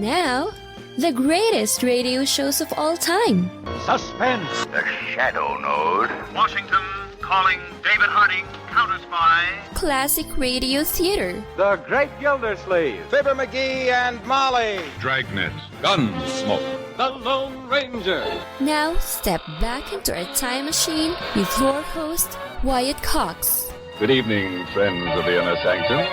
Now, the greatest radio shows of all time. Suspense. The Shadow Node. Washington calling David Harding, counter-spy. Classic radio theater. The Great Gildersleeve. Fibber McGee and Molly. Dragnet. Gunsmoke. The Lone Ranger. Now, step back into a time machine with your host, Wyatt Cox. Good evening, friends of the Inner Sanctum.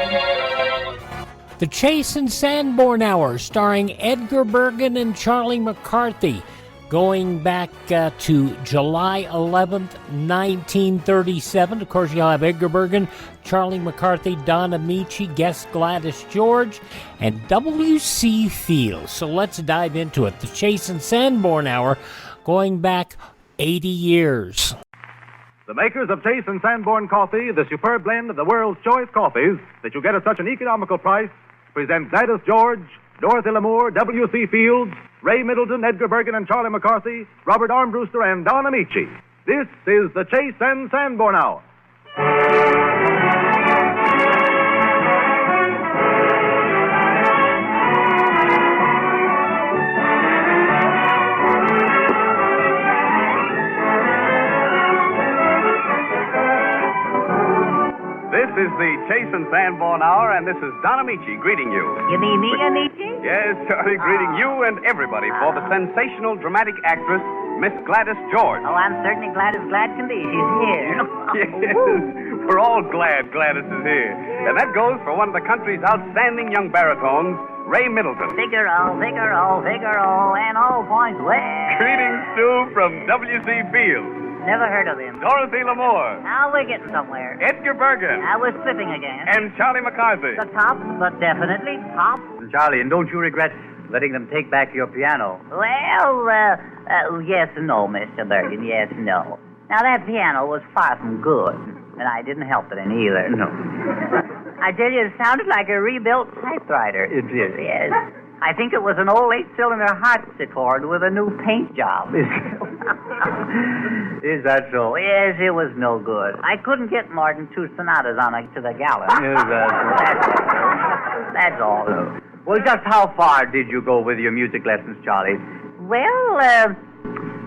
The Chase and Sandborn Hour, starring Edgar Bergen and Charlie McCarthy, going back to July 11th, 1937. Of course, you'll have Edgar Bergen, Charlie McCarthy, Don Ameche, guest Gladys George, and W.C. Fields. So let's dive into it. The Chase and Sandborn Hour, going back 80 years. The makers of Chase and Sandborn Coffee, the superb blend of the world's choice coffees that you get at such an economical price, present Gladys George, Dorothy Lamour, W.C. Fields, Ray Middleton, Edgar Bergen and Charlie McCarthy, Robert Armbruster and Don Ameche. This is the Chase and Sandborn Hour. This is the Chase and Sandborn Hour, and this is Don Ameche greeting you. You mean me, Ameche? Yes, Charlie, greeting you and everybody for the sensational dramatic actress, Miss Gladys George. Oh, I'm certainly glad as glad can be. She's here. Yes, we're all glad Gladys is here. And that goes for one of the country's outstanding young baritones, Ray Middleton. Figaro, and all points well. Greetings, too, from W.C. Fields. Never heard of him. Dorothy Lamour. Now we're getting somewhere. Edgar Bergen. I was slipping again. And Charlie McCarthy. The top, but definitely top. Charlie, and don't you regret letting them take back your piano? Well, yes and no, Mr. Bergen, yes and no. Now, that piano was far from good, and I didn't help it any either. No. I tell you, it sounded like a rebuilt typewriter. It did. Yes. I think it was an old 8-cylinder harpsichord with a new paint job. Is that so? Yes, it was no good. I couldn't get more than 2 sonatas on it to the gallon. Is that so? That's all. Well, just how far did you go with your music lessons, Charlie? Well,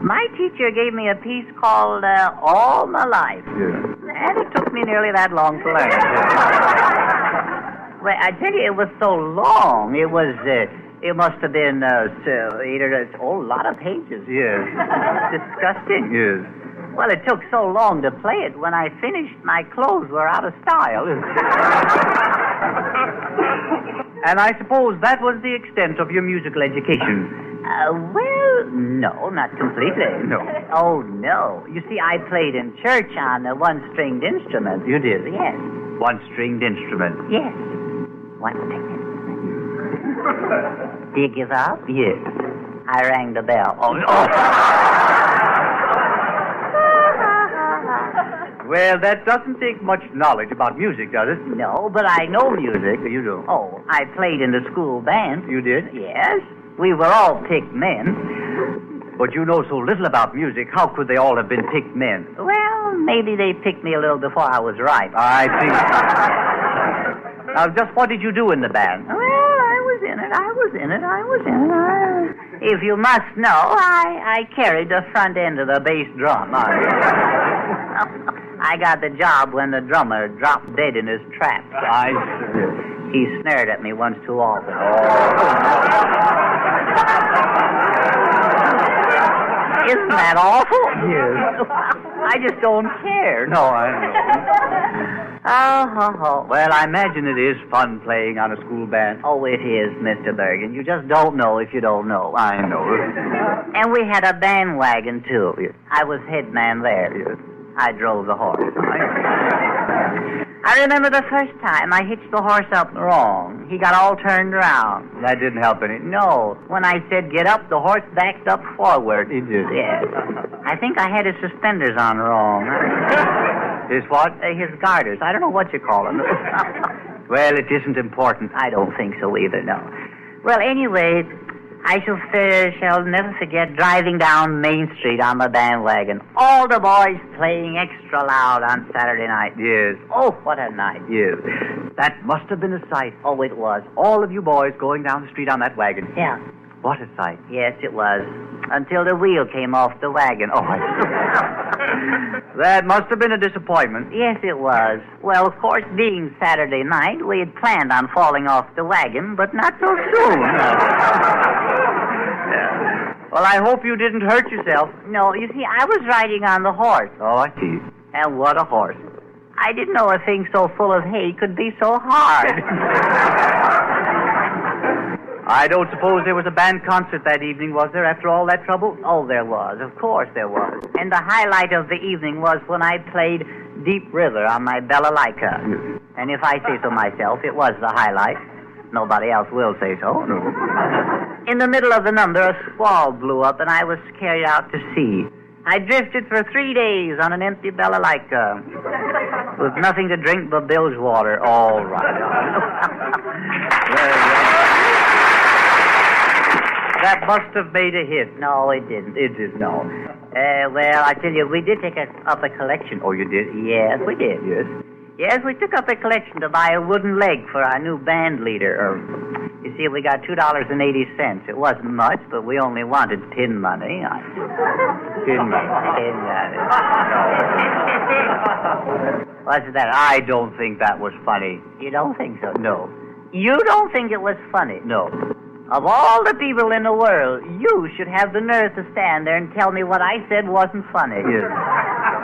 my teacher gave me a piece called All My Life. Yeah. And it took me nearly that long to learn it. Well, I tell you, it was so long. It must have been a lot of pages. Yes. Disgusting. Yes. Well, it took so long to play it. When I finished, my clothes were out of style. And I suppose that was the extent of your musical education. Well, no, not completely. No. Oh, no. You see, I played in church on a one-stringed instrument. You did? Yes. One-stringed instrument? Yes. One-stringed instrument. Do you give up? Yes. I rang the bell. Oh, no. Well, that doesn't take much knowledge about music, does it? No, but I know music. You do? Oh, I played in the school band. You did? Yes. We were all picked men. But you know so little about music. How could they all have been picked men? Well, maybe they picked me a little before I was ripe. I see. Now, just what did you do in the band? Well, I was in it. If you must know, I carried the front end of the bass drum. I got the job when the drummer dropped dead in his trap. He snared at me once too often. Isn't that awful? Yes. I just don't care. No, I know. Well, I imagine it is fun playing on a school band. Oh, it is, Mr. Bergen. You just don't know if you don't know. I know. And we had a bandwagon, too. I was head man there. I drove the horse. I remember the first time I hitched the horse up wrong. He got all turned around. That didn't help any. No. When I said get up, the horse backed up forward. He did? Yes. I think I had his suspenders on wrong. His what? His garters. I don't know what you call them. Well, it isn't important. I don't think so either, no. Well, anyway, I shall never forget driving down Main Street on the bandwagon. All the boys playing extra loud on Saturday night. Yes. Oh, what a night. Yes. That must have been a sight. Oh, it was. All of you boys going down the street on that wagon. Yeah. What a sight. Yes, it was. Until the wheel came off the wagon. Oh, that must have been a disappointment. Yes, it was. Well, of course, being Saturday night, we had planned on falling off the wagon, but not so soon. Well, I hope you didn't hurt yourself. No, you see, I was riding on the horse. Oh, I see. And what a horse. I didn't know a thing so full of hay could be so hard. I don't suppose there was a band concert that evening, was there, after all that trouble? Oh, there was. Of course there was. And the highlight of the evening was when I played Deep River on my balalaika. And if I say so myself, it was the highlight. Nobody else will say so. No. In the middle of the number, a squall blew up, and I was carried out to sea. I drifted for 3 days on an empty balalaika with nothing to drink but bilge water. All right. That must have made a hit. No, it didn't. It did, no. Well, I tell you, we did take up a collection. Oh, you did? Yes, we did. Yes? Yes, we took up a collection to buy a wooden leg for our new band leader. You see, we got $2.80. It wasn't much, but we only wanted pin money. Pin money. What's that? I don't think that was funny. You don't think so? No. You don't think it was funny? No. Of all the people in the world, you should have the nerve to stand there and tell me what I said wasn't funny. Yes.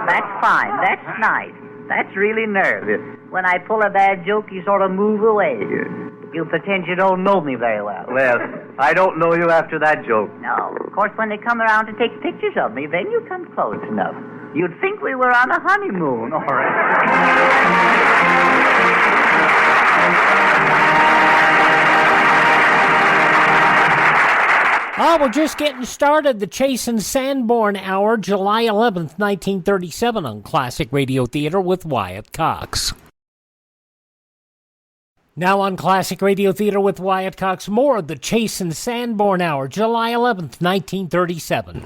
That's fine. That's nice. That's really nerve. Yes. When I pull a bad joke, you sort of move away. Yes. You pretend you don't know me very well. Well, I don't know you after that joke. No. Of course, when they come around to take pictures of me, then you come close enough. You'd think we were on a honeymoon. All Oh, we're just getting started. The Chase and Sandborn Hour, July 11th, 1937 on Classic Radio Theater with Wyatt Cox. Now on Classic Radio Theater with Wyatt Cox, more of the Chase and Sandborn Hour, July 11th, 1937.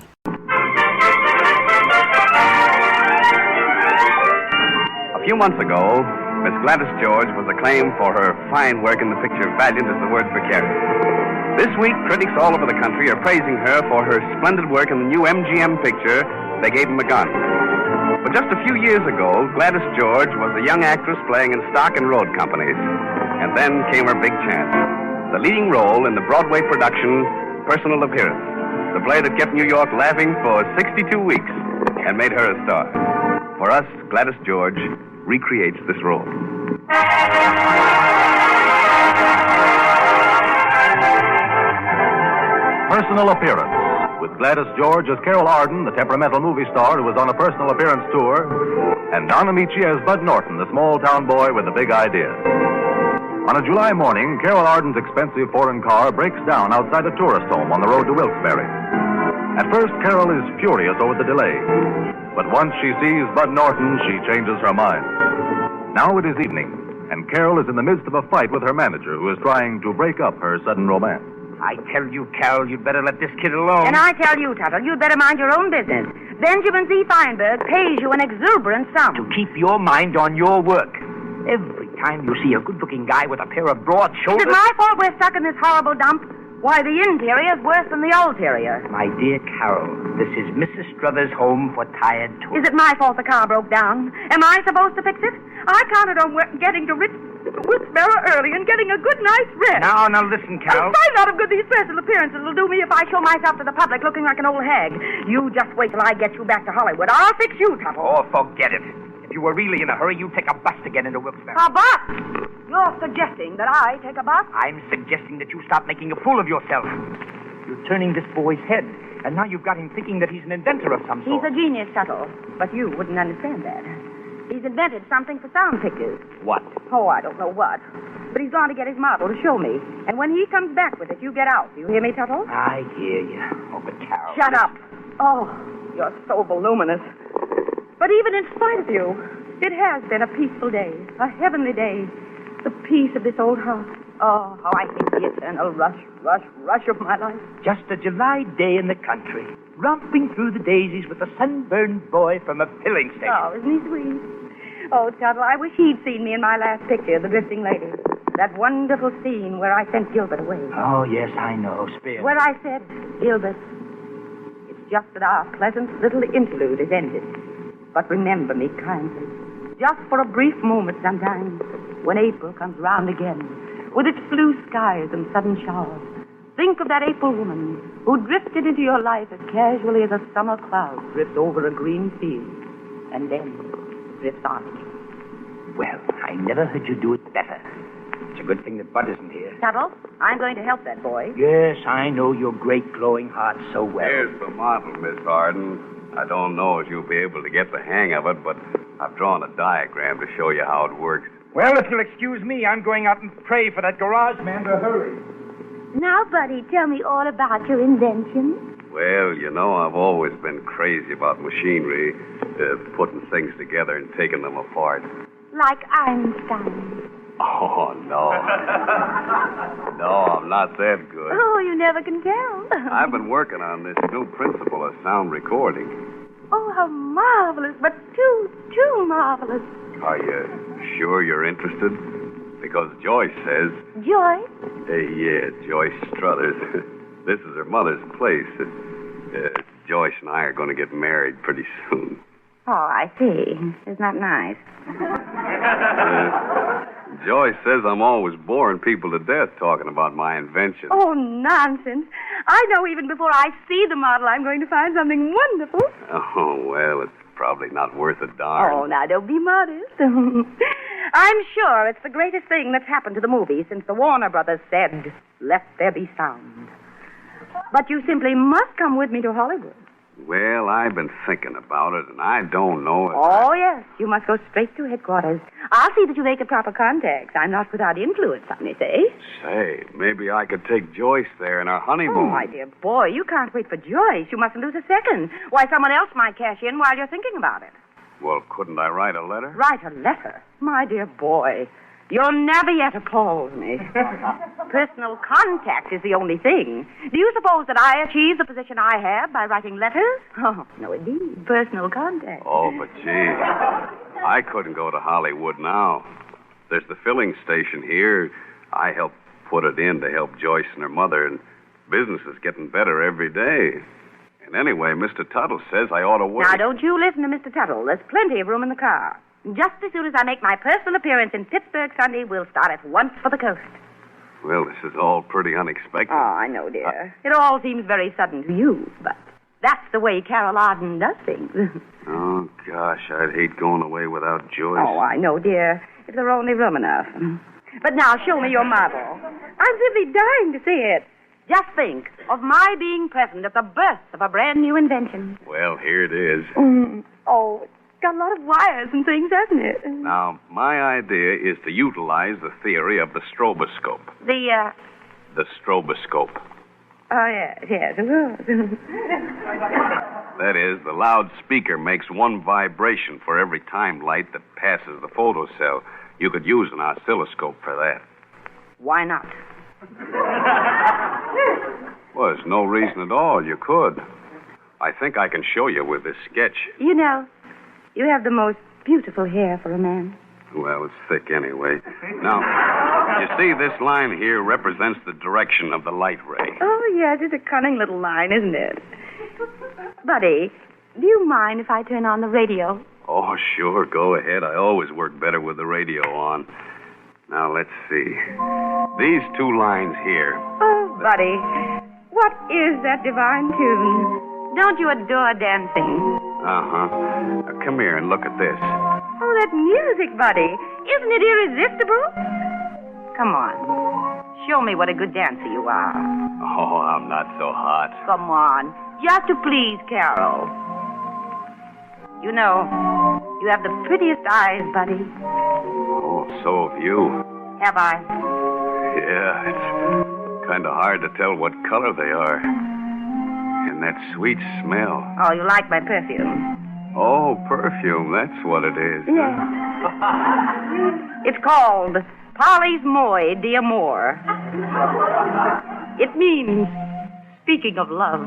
A few months ago, Miss Gladys George was acclaimed for her fine work in the picture Valiant as the Words Were Carried. This week, critics all over the country are praising her for her splendid work in the new MGM picture, They Gave Him a Gun. But just a few years ago, Gladys George was a young actress playing in stock and road companies. And then came her big chance. The leading role in the Broadway production, Personal Appearance. The play that kept New York laughing for 62 weeks and made her a star. For us, Gladys George recreates this role. Personal Appearance, with Gladys George as Carol Arden, the temperamental movie star who was on a personal appearance tour, and Don Ameche as Bud Norton, the small-town boy with the big idea. On a July morning, Carol Arden's expensive foreign car breaks down outside a tourist home on the road to Wilkes-Barre. At first, Carol is furious over the delay, but once she sees Bud Norton, she changes her mind. Now it is evening, and Carol is in the midst of a fight with her manager, who is trying to break up her sudden romance. I tell you, Carol, you'd better let this kid alone. And I tell you, Tuttle, you'd better mind your own business. Benjamin Z. Feinberg pays you an exuberant sum. To keep your mind on your work. Every time you see a good-looking guy with a pair of broad shoulders... Is it my fault we're stuck in this horrible dump? Why, the interior's worse than the ulterior. My dear Carol, this is Mrs. Struthers' home for tired tourists. Is it my fault the car broke down? Am I supposed to fix it? I counted on getting to Wilkes-Barre early and getting a good night's rest. Now, listen, Carol. Find out how good these personal appearances will do me if I show myself to the public looking like an old hag. You just wait till I get you back to Hollywood. I'll fix you, Tuttle. Oh, forget it. If you were really in a hurry, you'd take a bus to get into Wilkes-Barre. A bus? You're suggesting that I take a bus? I'm suggesting that you stop making a fool of yourself. You're turning this boy's head, and now you've got him thinking that he's an inventor of some sort. He's a genius, Tuttle, but you wouldn't understand that. He's invented something for sound pictures. What? Oh, I don't know what. But he's gone to get his model to show me. And when he comes back with it, you get out. Do you hear me, Tuttle? I hear you. Oh, but Carol... Shut up. Oh, you're so voluminous. But even in spite of you, it has been a peaceful day, a heavenly day. The peace of this old house, Oh, how I hate the eternal rush of my life. Just a July day in the country, romping through the daisies with a sunburned boy from a filling station. Oh, isn't he sweet? Oh, Tuttle, I wish he'd seen me in my last picture, The Drifting Lady. That wonderful scene where I sent Gilbert away. Oh, yes, I know. Spare. Where I said, Gilbert, it's just that our pleasant little interlude is ended. But remember me kindly, just for a brief moment sometimes, when April comes round again, with its blue skies and sudden showers. Think of that April woman who drifted into your life as casually as a summer cloud drifts over a green field, and then drifts on. Well, I never heard you do it better. It's a good thing that Bud isn't here. Tuttle, I'm going to help that boy. Yes, I know your great glowing heart so well. Here's the model, Miss Harden. I don't know if you'll be able to get the hang of it, but I've drawn a diagram to show you how it works. Well, if you'll excuse me, I'm going out and pray for that garage man to hurry. Now, Buddy, tell me all about your invention. Well, you know, I've always been crazy about machinery, putting things together and taking them apart. Like Einstein. Oh, no. No, I'm not that good. Oh, you never can tell. I've been working on this new principle of sound recording. Oh, how marvelous, but too marvelous. Are you sure you're interested? Because Joyce says... Joyce? Yeah, Joyce Struthers. This is her mother's place. Joyce and I are going to get married pretty soon. Oh, I see. Isn't that nice? Joyce says I'm always boring people to death talking about my invention. Oh, nonsense. I know even before I see the model I'm going to find something wonderful. Oh, well, it's probably not worth a darn. Oh, now, don't be modest. I'm sure it's the greatest thing that's happened to the movie since the Warner Brothers said, let there be sound. But you simply must come with me to Hollywood. Well, I've been thinking about it, and I don't know if Oh, yes. You must go straight to headquarters. I'll see that you make the proper contacts. I'm not without influence, some may say. Say, maybe I could take Joyce there in our honeymoon. Oh, my dear boy, you can't wait for Joyce. You mustn't lose a second. Why, someone else might cash in while you're thinking about it. Well, couldn't I write a letter? Write a letter? My dear boy, you'll never yet oppose me. Personal contact is the only thing. Do you suppose that I achieve the position I have by writing letters? Oh, no, indeed. Personal contact. Oh, but gee, I couldn't go to Hollywood now. There's the filling station here. I helped put it in to help Joyce and her mother, and business is getting better every day. And anyway, Mr. Tuttle says I ought to wait. Now, don't you listen to Mr. Tuttle. There's plenty of room in the car. Just as soon as I make my personal appearance in Pittsburgh Sunday, we'll start at once for the coast. Well, this is all pretty unexpected. Oh, I know, dear. It all seems very sudden to you, but that's the way Carol Arden does things. Oh, gosh, I'd hate going away without Joyce. Oh, I know, dear. If there were only room enough. But now, show me your model. I'm simply dying to see it. Just think of my being present at the birth of a brand new invention. Well, here it is. Oh, it's got a lot of wires and things, hasn't it? Now, my idea is to utilize the theory of the stroboscope. The stroboscope. Oh, yes, of course. That is, the loudspeaker makes one vibration for every time light that passes the photocell. You could use an oscilloscope for that. Why not? Well, there's no reason at all you could. I think I can show you with this sketch. You know, you have the most beautiful hair for a man. Well, it's thick anyway. Now, you see this line here represents the direction of the light ray. Oh, yes, it's a cunning little line, isn't it? Buddy, do you mind if I turn on the radio? Oh, sure, go ahead. I always work better with the radio on. Now, let's see. These two lines here. Oh, Buddy, what is that divine tune? Don't you adore dancing? Uh-huh. Come here and look at this. Oh, that music, Buddy. Isn't it irresistible? Come on. Show me what a good dancer you are. Oh, I'm not so hot. Come on. Just to please Carol. You know, you have the prettiest eyes, Buddy. Oh, so have you. Have I? Yeah, it's kind of hard to tell what color they are. And that sweet smell. Oh, you like my perfume? Oh, perfume, that's what it is. Yes. It's called Polly's Moy, dear Moore. It means speaking of love.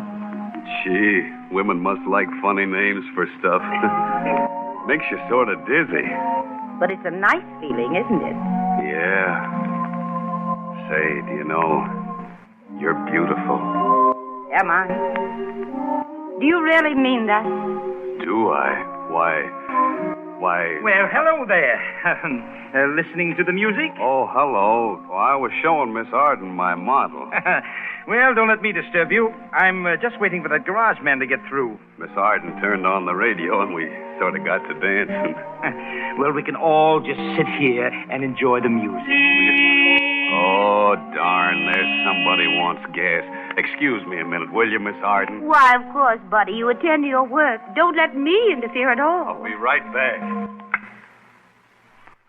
Gee, women must like funny names for stuff. Makes you sort of dizzy. But it's a nice feeling, isn't it? Yeah. Say, do you know, you're beautiful. Am I? Do you really mean that? Do I? Why? Well, hello there. Listening to the music? Oh, hello. Well, I was showing Miss Arden my model. Well, don't let me disturb you. I'm just waiting for that garage man to get through. Miss Arden turned on the radio, and we sort of got to dancing. Well, we can all just sit here and enjoy the music. Oh, darn, there's somebody wants gas. Excuse me a minute, will you, Miss Arden? Why, of course, buddy. You attend to your work. Don't let me interfere at all. I'll be right back.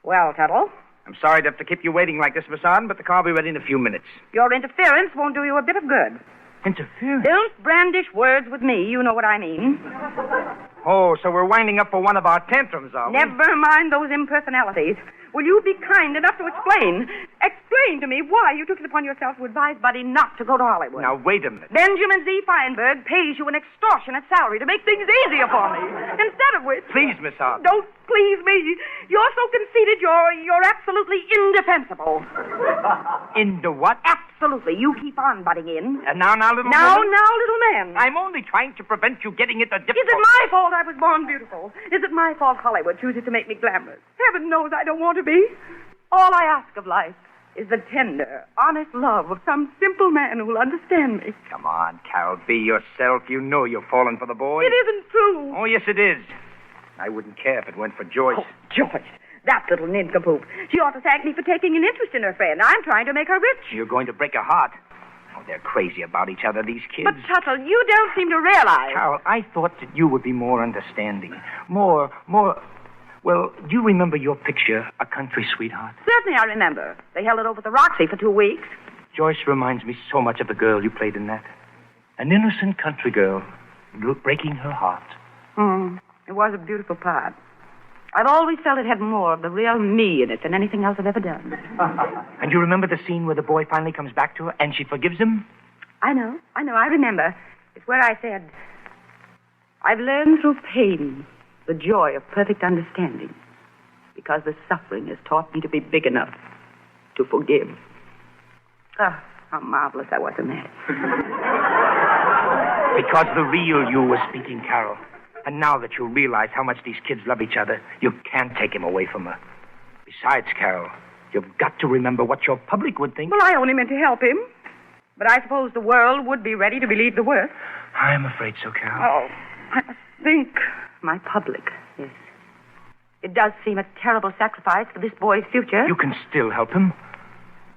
Well, Tuttle, I'm sorry to have to keep you waiting like this, Miss Arden, but the car will be ready in a few minutes. your interference won't do you a bit of good. Interference? Don't brandish words with me. You know what I mean. Oh, so we're winding up for one of our tantrums, are we? Never mind those impersonalities. Will you be kind enough to explain to me why you took it upon yourself to advise Buddy not to go to Hollywood? Now, wait a minute. Benjamin Z. Feinberg pays you an extortionate salary to make things easier for me. Instead of which... Please, Miss Arden. Don't please me. You're so conceited, you're absolutely indefensible. Into what? Absolutely. You keep on butting in. Now, little Now, woman. little man. I'm only trying to prevent you getting into difficulty. Is it my fault I was born beautiful? Is it my fault Hollywood chooses to make me glamorous? Heaven knows I don't want to be. All I ask of life is the tender, honest love of some simple man who will understand me. Come on, Carol, be yourself. You know you're falling for the boy. It isn't true. Oh, yes, it is. I wouldn't care if it went for Joyce. Oh, Joyce. That little nincompoop. She ought to thank me for taking an interest in her friend. I'm trying to make her rich. You're going to break her heart. Oh, they're crazy about each other, these kids. But, Tuttle, you don't seem to realize... Carol, I thought that you would be more understanding. More... Well, do you remember your picture, A Country Sweetheart? Certainly I remember. They held it over at the Roxy for 2 weeks. Joyce reminds me so much of the girl you played in that. An innocent country girl, breaking her heart. It was a beautiful part. I've always felt it had more of the real me in it than anything else I've ever done. And you remember the scene where the boy finally comes back to her and she forgives him? I know. I remember. It's where I said, I've learned through pain the joy of perfect understanding, because the suffering has taught me to be big enough to forgive. Ah, how marvelous I was in that. Because the real you was speaking, Carol. And now that you realize how much these kids love each other, you can't take him away from her. Besides, Carol, you've got to remember what your public would think. Well, I only meant to help him. But I suppose the world would be ready to believe the worst. I'm afraid so, Carol. Oh, I think my public, yes. It does seem a terrible sacrifice for this boy's future. You can still help him.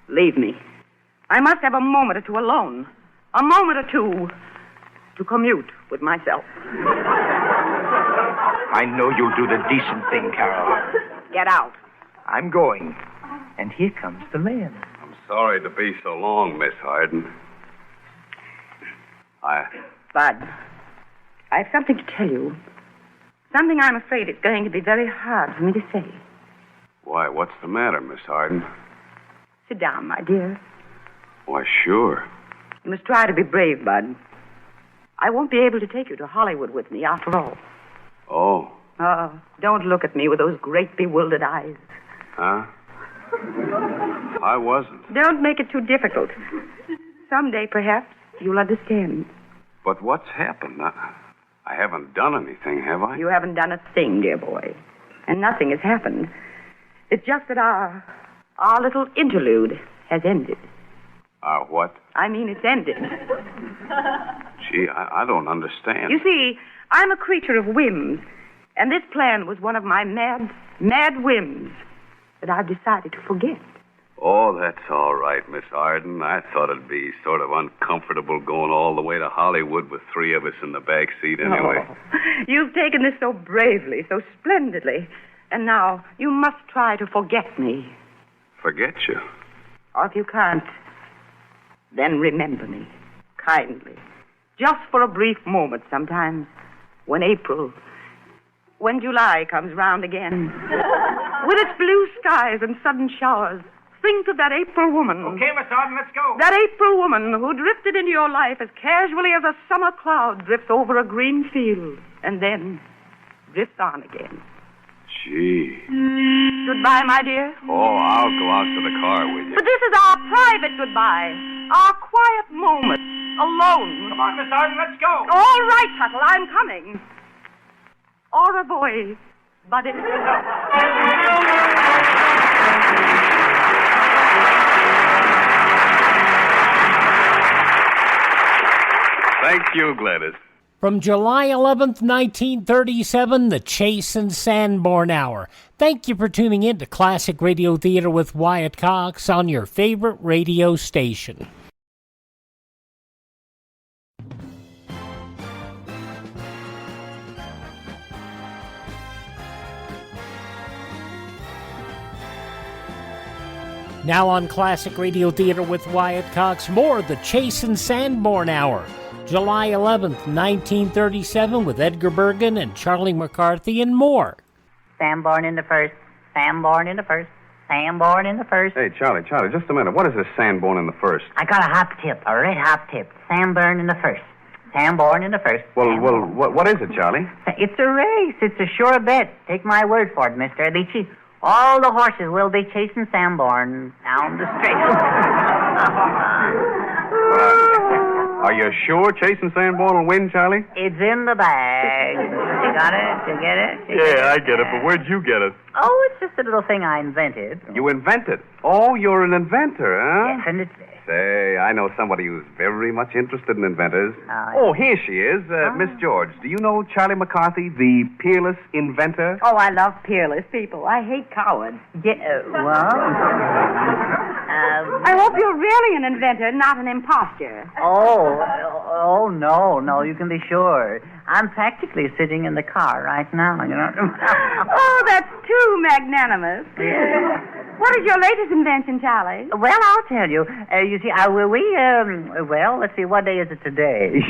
Leave me. I must have a moment or two alone. A moment or two to commute with myself. I know you'll do the decent thing, Carol. Get out. I'm going. And here comes the man. I'm sorry to be so long, Miss Arden. Bud, I have something to tell you. Something I'm afraid it's going to be very hard for me to say. Why, what's the matter, Miss Arden? Sit down, my dear. Why, sure. You must try to be brave, Bud. I won't be able to take you to Hollywood with me, after all. Oh. Oh, don't look at me with those great bewildered eyes. Huh? I wasn't. Don't make it too difficult. Someday, perhaps, you'll understand. But what's happened? I haven't done anything, have I? You haven't done a thing, dear boy. And nothing has happened. It's just that our little interlude has ended. Our what? I mean, it's ended. Gee, I don't understand. You see, I'm a creature of whims. And this plan was one of my mad whims that I've decided to forget. Oh, that's all right, Miss Arden. I thought it'd be sort of uncomfortable going all the way to Hollywood with 3 of us in the back seat anyway. Oh, you've taken this so bravely, so splendidly. And now you must try to forget me. Forget you? Or if you can't, then remember me, kindly. Just for a brief moment sometimes, when July comes round again. With its blue skies and sudden showers, think of that April woman. Okay, Miss Arden, let's go. That April woman who drifted into your life as casually as a summer cloud drifts over a green field and then drifts on again. Gee. Goodbye, my dear. Oh, I'll go out to the car with you. But this is our private goodbye. Our quiet moment. Alone. Come on, Miss Arden, let's go. All right, Tuttle, I'm coming. Au revoir, buddy. Thank you, Gladys. From July 11th, 1937, the Chase and Sandborn Hour. Thank you for tuning in to Classic Radio Theater with Wyatt Cox on your favorite radio station. Now on Classic Radio Theater with Wyatt Cox, more the Chase and Sandborn Hour. July 11th, 1937, with Edgar Bergen and Charlie McCarthy and more. Sandborn in the first, Sandborn in the first, Sandborn in the first. Hey, Charlie, just a minute. What is this Sandborn in the first? I got a hot tip, a red hot tip. Sandborn in the first. Sandborn in the first. Well, what is it, Charlie? It's a race. It's a sure bet. Take my word for it, Mr. Ameche. All the horses will be chasing Sandborn down the street. Are you sure Chase and Sandborn will win, Charlie? It's in the bag. You got it? You get it? Yeah, I get it, but where'd you get it? Oh, it's just a little thing I invented. You invented? Oh, you're an inventor, huh? Definitely. Say, I know somebody who's very much interested in inventors. Oh, here she is, Miss George. Do you know Charlie McCarthy, the peerless inventor? Oh, I love peerless people. I hate cowards. Yeah, well... I hope you're really an inventor, not an imposter. Oh, no, you can be sure. I'm practically sitting in the car right now, you know. Oh, that's too magnanimous. Yeah. What is your latest invention, Charlie? Well, I'll tell you. You see, well, let's see, what day is it today?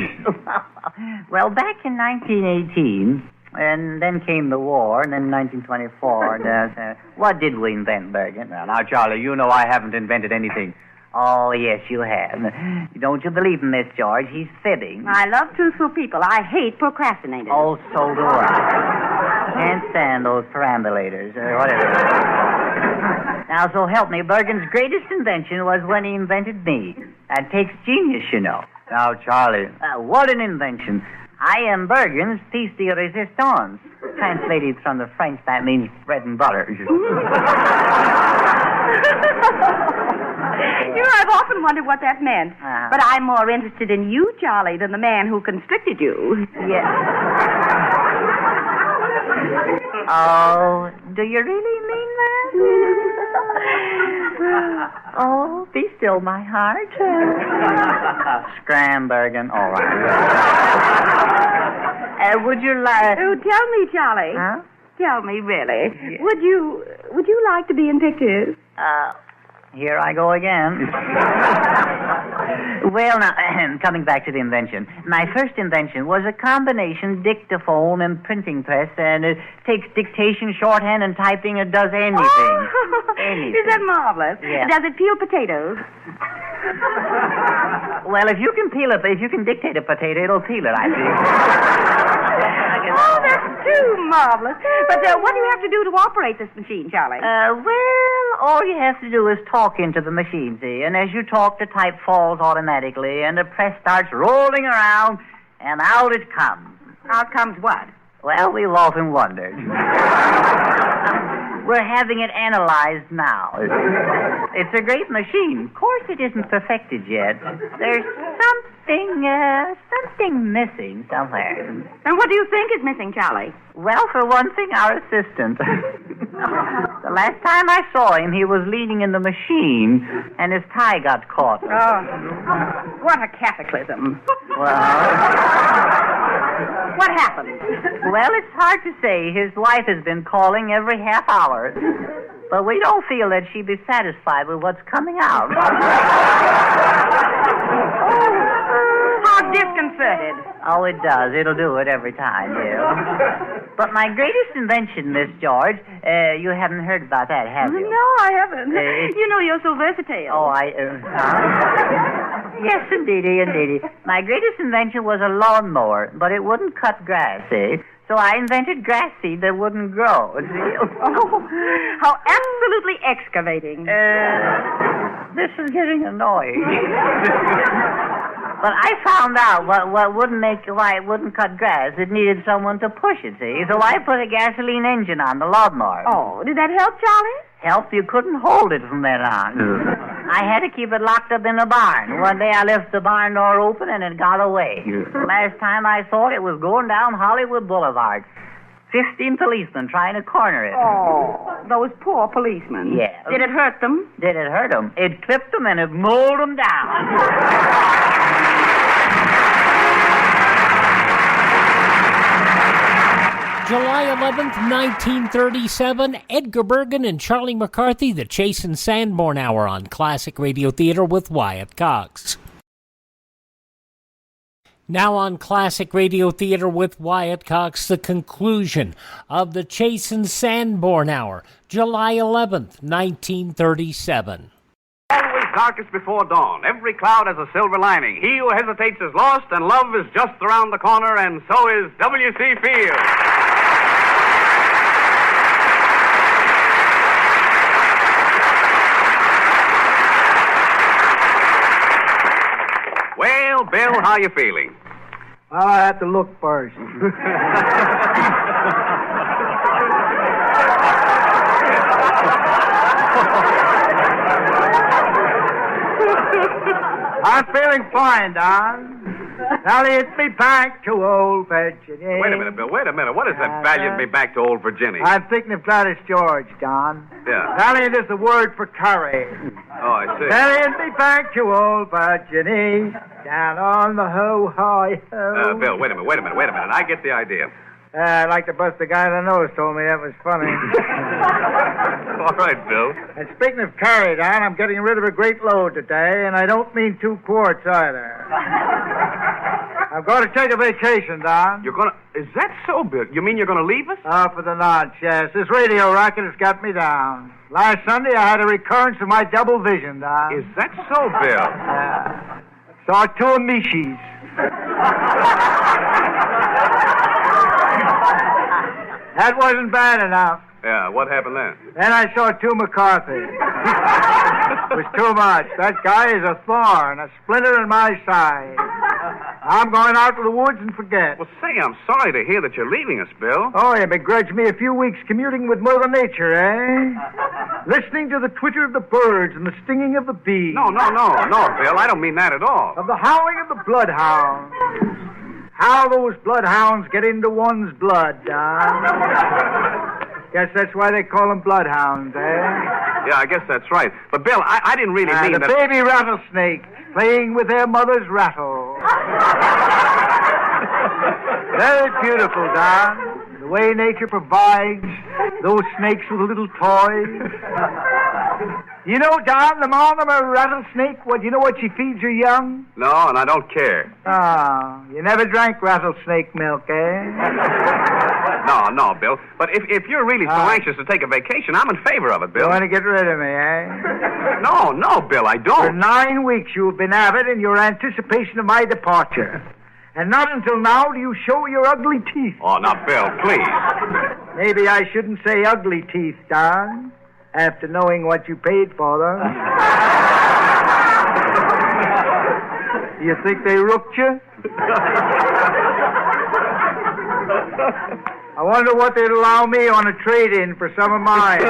Well, back in 1918, and then came the war, and then 1924, what did we invent, Bergen? Well, now, Charlie, you know I haven't invented anything. Oh, yes, you have. Don't you believe him, Miss George? He's fibbing. I love truthful people. I hate procrastinators. Oh, so do I. Can't stand those perambulators, or whatever. Now, so help me, Bergen's greatest invention was when he invented me. That takes genius, you know. Now, Charlie, what an invention. I am Bergen's piece de resistance. Translated from the French, that means bread and butter. You know, I've often wondered what that meant. But I'm more interested in you, Charlie, than the man who constricted you. Yes. Oh, do you really mean that? Oh, be still, my heart. Scram, Bergen. All right. Would you like... Oh, tell me, Charlie. Huh? Tell me, really. Yeah. Would you like to be in pictures? Here I go again. Well, now, coming back to the invention. My first invention was a combination dictaphone and printing press, and it takes dictation, shorthand, and typing. It does anything. Oh, anything. Is that marvelous? Yeah. Does it peel potatoes? Well, if you can dictate a potato, it'll peel it, I think. Oh, that's too marvelous. But what do you have to do to operate this machine, Charlie? Well, all you have to do is talk into the machine, see? And as you talk, the type falls automatically, and the press starts rolling around, and out it comes. Out comes what? Well, we've often wondered. We're having it analyzed now. It's a great machine. Of course, it isn't perfected yet. There's something missing somewhere. And what do you think is missing, Charlie? Well, for one thing, our assistant. The last time I saw him, he was leaning in the machine, and his tie got caught. Oh, what a cataclysm. Well... What happened? Well, it's hard to say. His wife has been calling every half hour. But we don't feel that she'd be satisfied with what's coming out. How disconcerted. Oh, it does. It'll do it every time, dear. But my greatest invention, Miss George, you haven't heard about that, have you? No, I haven't. You know, you're so versatile. Oh, Yes, indeedy. My greatest invention was a lawnmower, but it wouldn't cut grass, see? So I invented grass seed that wouldn't grow, see? Oh, how absolutely excavating. This is getting annoying. But I found out what wouldn't why it wouldn't cut grass. It needed someone to push it, see? So I put a gasoline engine on the lawnmower. Oh, did that help, Charlie? Help? You couldn't hold it from then on. I had to keep it locked up in the barn. One day I left the barn door open and it got away. Last time I saw it was going down Hollywood Boulevard. 15 policemen trying to corner it. Oh, those poor policemen. Yeah. Did it hurt them? Did it hurt them? It clipped them and it mowed them down. July 11th, 1937, Edgar Bergen and Charlie McCarthy, the Chase and Sandborn Hour on Classic Radio Theater with Wyatt Cox. Now on Classic Radio Theater with Wyatt Cox, the conclusion of the Chase and Sandborn Hour, July 11th, 1937. Always darkest before dawn. Every cloud has a silver lining. He who hesitates is lost, and love is just around the corner, and so is W.C. Fields. Well, Bill, how you feeling? Well, I have to look first. I'm feeling fine, Don. Now it's me back to old Virginia. Wait a minute, Bill. Wait a minute. What is that valiant me back to old Virginia? I'm thinking of Gladys George, Don. Yeah. Valiant is the word for courage. Oh, I see. Valiant me back to old Virginia. Down on the ho-hi-ho. Bill, wait a minute. I get the idea. I'd like to bust the guy in the nose told me that was funny. All right, Bill. And speaking of courage, Don, I'm getting rid of a great load today, and I don't mean 2 quarts either. I'm going to take a vacation, Don. You're going to... Is that so, Bill? You mean you're going to leave us? Oh, for the nonce, yes. This radio racket has got me down. Last Sunday, I had a recurrence of my double vision, Don. Is that so, Bill? Saw 2 Ameches. That wasn't bad enough. Yeah, what happened then? Then I saw 2 McCarthy. It was too much. That guy is a thorn, a splinter in my side. I'm going out to the woods and forget. Well, say, I'm sorry to hear that you're leaving us, Bill. Oh, you begrudge me a few weeks commuting with Mother Nature, eh? Listening to the twitter of the birds and the stinging of the bees. No, Bill. I don't mean that at all. Of the howling of the bloodhounds. How those bloodhounds get into one's blood, Don. Guess that's why they call them bloodhounds, eh? Yeah, I guess that's right. But, Bill, I didn't really mean the that... baby rattlesnakes playing with their mother's rattle. Very beautiful, Don. The way nature provides those snakes with little toys. You know, Don, the mom of a rattlesnake, you know what she feeds her young? No, and I don't care. Oh, you never drank rattlesnake milk, eh? No, Bill. But if you're really so anxious to take a vacation, I'm in favor of it, Bill. You want to get rid of me, eh? No, Bill, I don't. For 9 weeks you've been avid in your anticipation of my departure. And not until now do you show your ugly teeth. Oh, now, Bill, please. Maybe I shouldn't say ugly teeth, Don, after knowing what you paid for them. You think they rooked you? I wonder what they'd allow me on a trade-in for some of mine.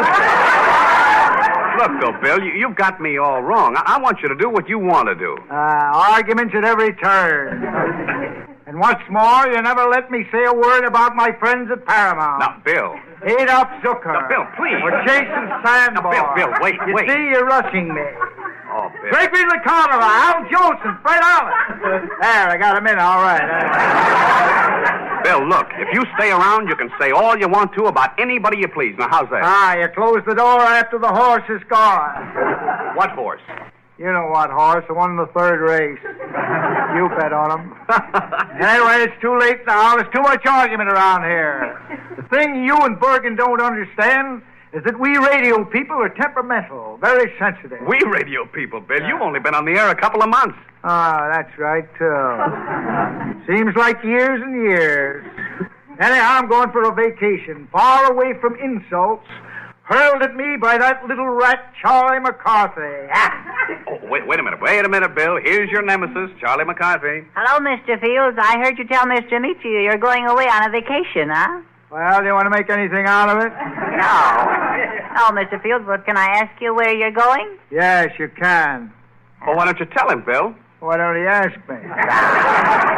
Look, though, Bill, you've got me all wrong. I want you to do what you want to do. Arguments at every turn. And what's more, you never let me say a word about my friends at Paramount. Now, Bill. Adolph Zucker. Now, Bill, please. Or Chase and Sandborn. Now, Bill, wait. You see, you're rushing me. Oh, Bill. Gregory LeConora, Al Jolson, Fred Allen. There, I got him in, all right. Bill, look, if you stay around, you can say all you want to about anybody you please. Now, how's that? You close the door after the horse is gone. What horse? You know what, horse? I won the third race. You bet on him. Anyway, it's too late now. There's too much argument around here. The thing you and Bergen don't understand is that we radio people are temperamental, very sensitive. We radio people, Bill. You've only been on the air a couple of months. Ah, that's right, too. Seems like years and years. Anyhow, I'm going for a vacation, far away from insults hurled at me by that little rat, Charlie McCarthy. Oh, wait a minute, Bill. Here's your nemesis, Charlie McCarthy. Hello, Mr. Fields. I heard you tell Mr. Ameche you're going away on a vacation, huh? Well, do you want to make anything out of it? No, Mr. Fields, but can I ask you where you're going? Yes, you can. Well, why don't you tell him, Bill? Why don't you ask me?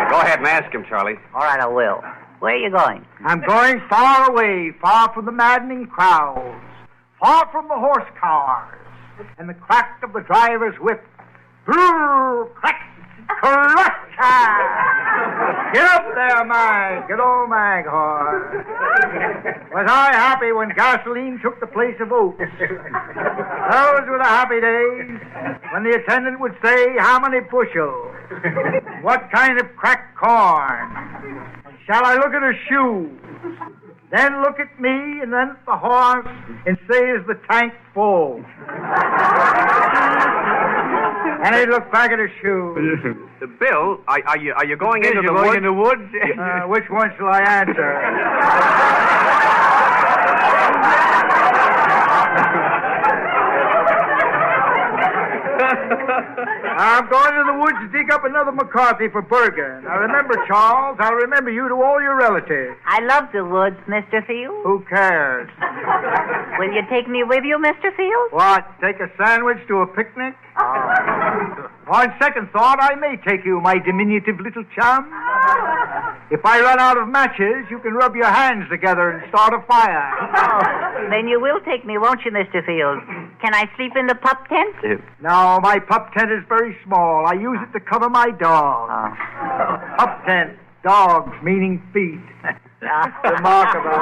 Go ahead and ask him, Charlie. All right, I will. Where are you going? I'm going far away, far from the maddening crowds, far from the horse cars, and the crack of the driver's whip. Brrr, crack, crack. Get up there, Mag. Good old Mag horse. Was I happy when gasoline took the place of oats? Those were the happy days when the attendant would say, how many bushels? What kind of cracked corn? Shall I look at her shoes? Then look at me, and then at the horse, and say, is the tank full? And he'd look back at her shoes. Bill, are you going into the woods? In the woods? Which one shall I answer? I'm going to the woods to dig up another McCarthy for Bergen. Now remember, Charles, I'll remember you to all your relatives. I love the woods, Mr. Fields. Who cares? Will you take me with you, Mr. Fields? What, take a sandwich to a picnic? On second thought, I may take you, my diminutive little chum. If I run out of matches, you can rub your hands together and start a fire. Oh, then you will take me, won't you, Mr. Fields? Can I sleep in the pup tent? No, my pup tent is very small. I use it to cover my dog. Pup tent, dogs, meaning feet. Remarkable.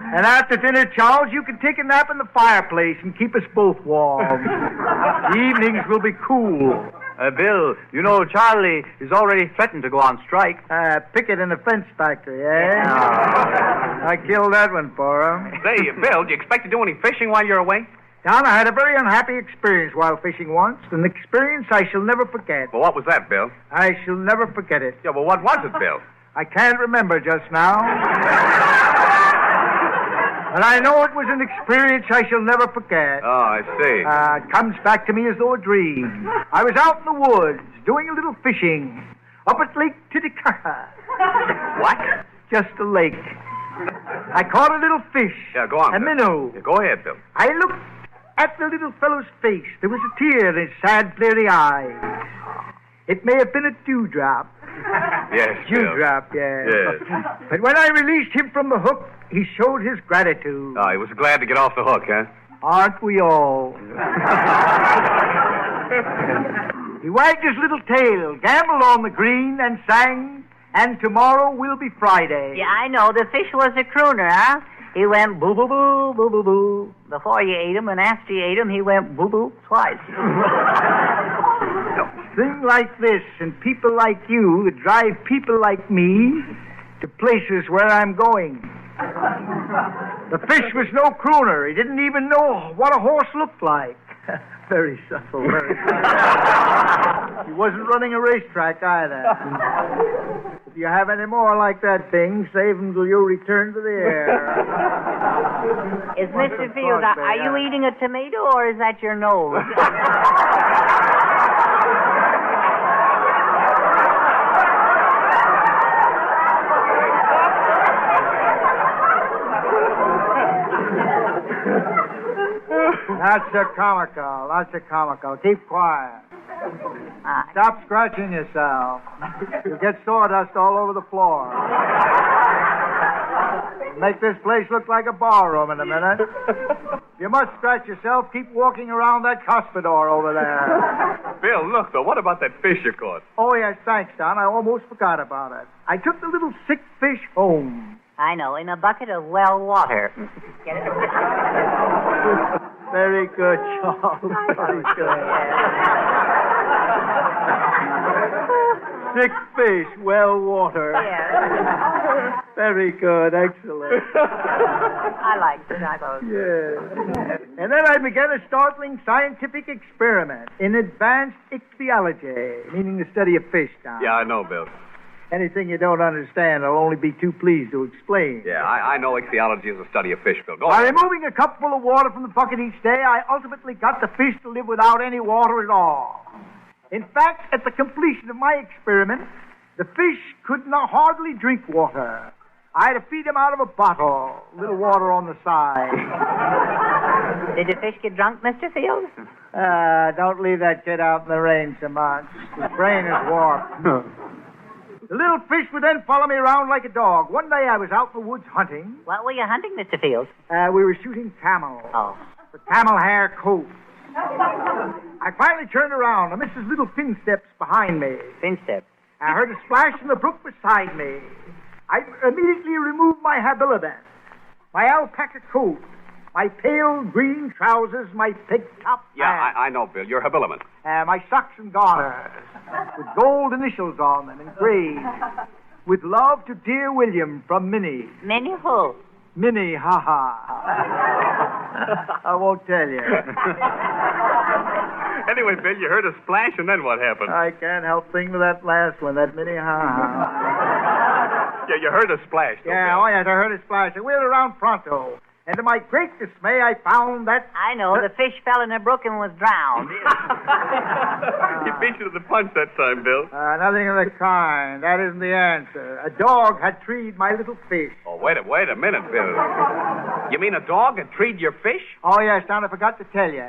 And after dinner, Charles, you can take a nap in the fireplace and keep us both warm. The evenings will be cool. Bill, you know Charlie is already threatened to go on strike. Picket in the fence factory, eh? I killed that one for him. Say, Bill, do you expect to do any fishing while you're away? Don, I had a very unhappy experience while fishing once, an experience I shall never forget. Well, what was that, Bill? I shall never forget it. Yeah, well, what was it, Bill? I can't remember just now. But I know it was an experience I shall never forget. Oh, I see. It comes back to me as though a dream. I was out in the woods doing a little fishing up at Lake Titicaca. What? Just a lake. I caught a little fish. Yeah, go on, a Bill. minnow. Yeah, go ahead, Bill. I looked at the little fellow's face. There was a tear in his sad, bleary eyes. It may have been a dewdrop. Yes, Dewdrop, yes. Yes. But when I released him from the hook, he showed his gratitude. Oh, he was glad to get off the hook, huh? Aren't we all? He wagged his little tail, gambled on the green, and sang, and tomorrow will be Friday. Yeah, I know. The fish was a crooner, huh? He went boo-boo-boo, boo-boo-boo before you ate him, and after you ate him, he went boo-boo twice. Things like this and people like you that drive people like me to places where I'm going. The fish was no crooner. He didn't even know what a horse looked like. Very subtle, very subtle. He wasn't running a racetrack either. If you have any more like that thing, save them till you return to the air. Is Mr. Fields, are you eating a tomato or is that your nose? That's a comical. That's a comical. Keep quiet. Stop scratching yourself. You'll get sawdust all over the floor. Make this place look like a ballroom in a minute. You must scratch yourself. Keep walking around that cuspidor over there. Bill, look, though. What about that fish you caught? Oh, yes, thanks, Don. I almost forgot about it. I took the little sick fish home. I know, in a bucket of well water. Very good, Charles. Very good. Sick fish, well water. Yes. Very good, excellent. I liked it, I thought. Yeah. And then I began a startling scientific experiment in advanced ichthyology, meaning the study of fish, Tom. Yeah, I know, Bill. Anything you don't understand, I'll only be too pleased to explain. Yeah, I know ichthyology is a study of fish, Bill. Go By ahead. removing a cupful of water from the bucket each day, I ultimately got the fish to live without any water at all. In fact, at the completion of my experiment, the fish could not hardly drink water. I had to feed them out of a bottle, a little water on the side. Did the fish get drunk, Mr. Fields? Don't leave that kid out in the rain so much. His brain is warped. The little fish would then follow me around like a dog. One day I was out in the woods hunting. What were you hunting, Mr. Fields? We were shooting camel. Oh. The camel hair coat. I finally turned around. I missed his little fin steps behind me. Fin steps? I heard a splash in the brook beside me. I immediately removed my habiliments, my alpaca coat, my pale green trousers, my pig-top Yeah, I know, Bill. Your habiliment. my socks and garters, with gold initials on them engraved. With love to dear William from Minnie. Minnie who? Minnie, ha-ha. I won't tell you. Anyway, Bill, you heard a splash, and then what happened? I can't help thinking of that last one, that Minnie, ha-ha. Yeah, you heard a splash, though, Yeah, Bill. oh, yes, I heard it splash. I wheeled around pronto. And to my great dismay, I found that... I know. The fish fell in the brook and was drowned. He beat you to the punch that time, Bill. Nothing of the kind. That isn't the answer. A dog had treed my little fish. Oh, wait a minute, Bill. You mean a dog had treed your fish? Oh, yes, Don, I forgot to tell you.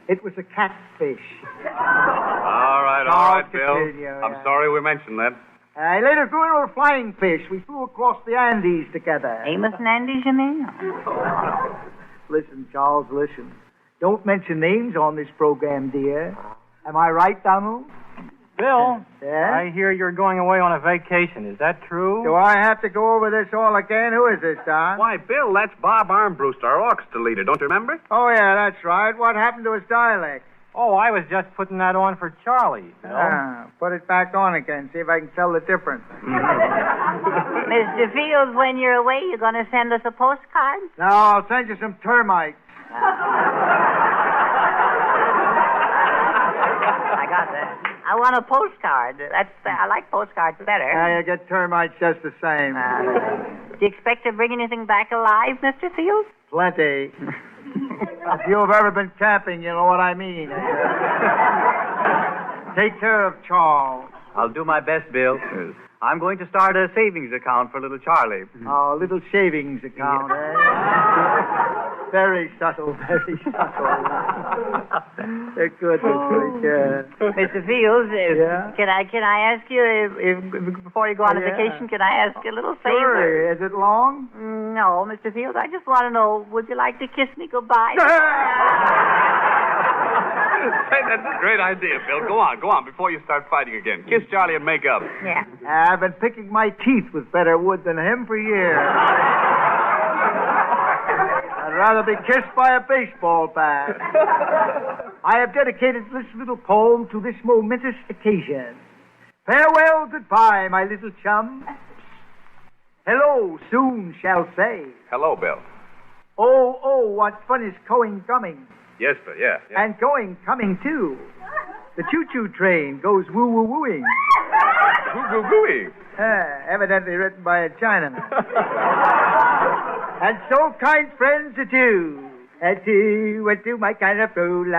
It was a catfish. All right, Bill. Continue, I'm sorry we mentioned that. I later grew into a flying fish. We flew across the Andes together. Amos and Andes, you mean? Listen, Charles, listen. Don't mention names on this program, dear. Am I right, Donald? Bill, Yeah? I hear you're going away on a vacation. Is that true? Do I have to go over this all again? Who is this, Don? Why, Bill, that's Bob Armbruster, our orchestra leader. Don't you remember? Oh, yeah, that's right. What happened to his dialect? Oh, I was just putting that on for Charlie, Bill. Put it back on again. See if I can tell the difference. Mr. Fields, when you're away, you're going to send us a postcard? No, I'll send you some termites. I got that. I want a postcard. I like postcards better. You get termites just the same. Do you expect to bring anything back alive, Mr. Fields? Plenty. If you've ever been camping, you know what I mean. Take care of Charles. I'll do my best, Bill. I'm going to start a savings account for little Charlie. Oh, a little savings account, eh? Very subtle, very subtle. They're good, Mr. Fields, Yeah? can I ask you, if before you go on a vacation, can I ask you a little favor? Sure. Is it long? No, Mr. Fields, I just want to know, would you like to kiss me goodbye? Say, that's a great idea, Bill. Go on, before you start fighting again. Kiss Charlie and make up. Yeah. I've been picking my teeth with better wood than him for years. I'd rather be kissed by a baseball bat. I have dedicated this little poem to this momentous occasion. Farewell, goodbye, my little chum. Hello, soon shall say. Hello, Bill. Oh, what fun is coming. Yes, Bill, yeah. And coming too. The choo-choo train goes woo-woo-wooing. Woo-woo-wooing. Evidently written by a Chinaman. And so, kind friends, adieu. Adieu, my kind of fool, Well, we'll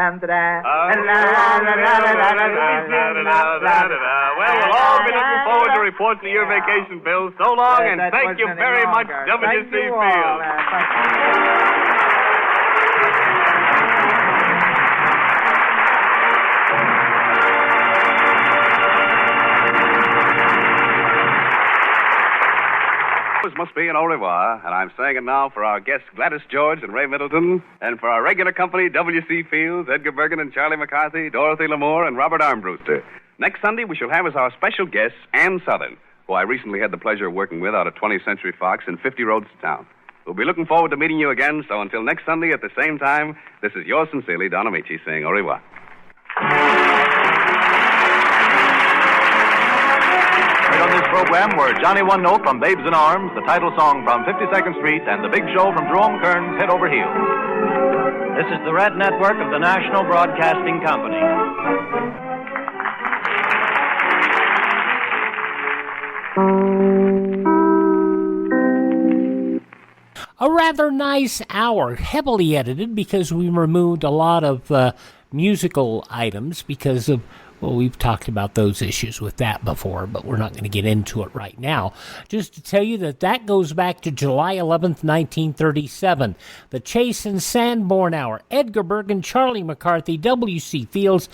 all be looking forward to reports of your vacation, Bill. So long, and thank you very much, W.C. Fields. Must be an au revoir, and I'm saying it now for our guests Gladys George and Ray Middleton, and for our regular company W.C. Fields, Edgar Bergen and Charlie McCarthy, Dorothy Lamour, and Robert Armbruster. Next Sunday, we shall have as our special guests Ann Southern, who I recently had the pleasure of working with out of 20th Century Fox in 50 Roads to Town. We'll be looking forward to meeting you again, so until next Sunday at the same time, this is yours sincerely, Don Ameche, saying au revoir. On this program were Johnny One Note from Babes in Arms, the title song from 52nd Street, and The Big Show from Jerome Kern's Head Over Heels. This is the Red Network of the National Broadcasting Company. A rather nice hour, heavily edited because we removed a lot of musical items because of, well, we've talked about those issues with that before, but we're not going to get into it right now. Just to tell you that goes back to July 11th, 1937. The Chase and Sandborn Hour, Edgar Bergen, Charlie McCarthy, W.C. Fields,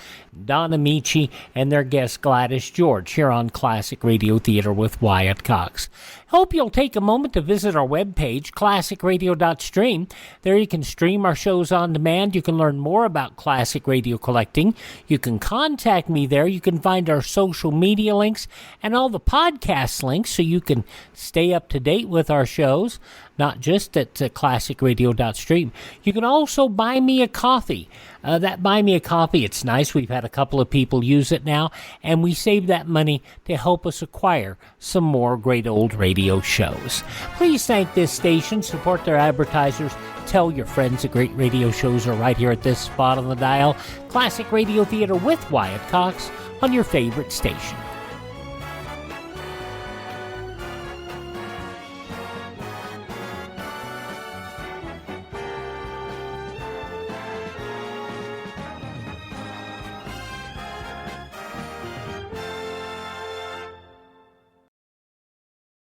Don Ameche, and their guest Gladys George here on Classic Radio Theater with Wyatt Cox. Hope you'll take a moment to visit our webpage, classicradio.stream. There you can stream our shows on demand. You can learn more about classic radio collecting. You can contact me there. You can find our social media links and all the podcast links so you can stay up to date with our shows, not just at classicradio.stream. You can also buy me a coffee. That buy me a coffee, it's nice. We've had a couple of people use it now, and we save that money to help us acquire some more great old radio shows. Please thank this station, support their advertisers, tell your friends the great radio shows are right here at this spot on the dial. Classic Radio Theater with Wyatt Cox on your favorite station.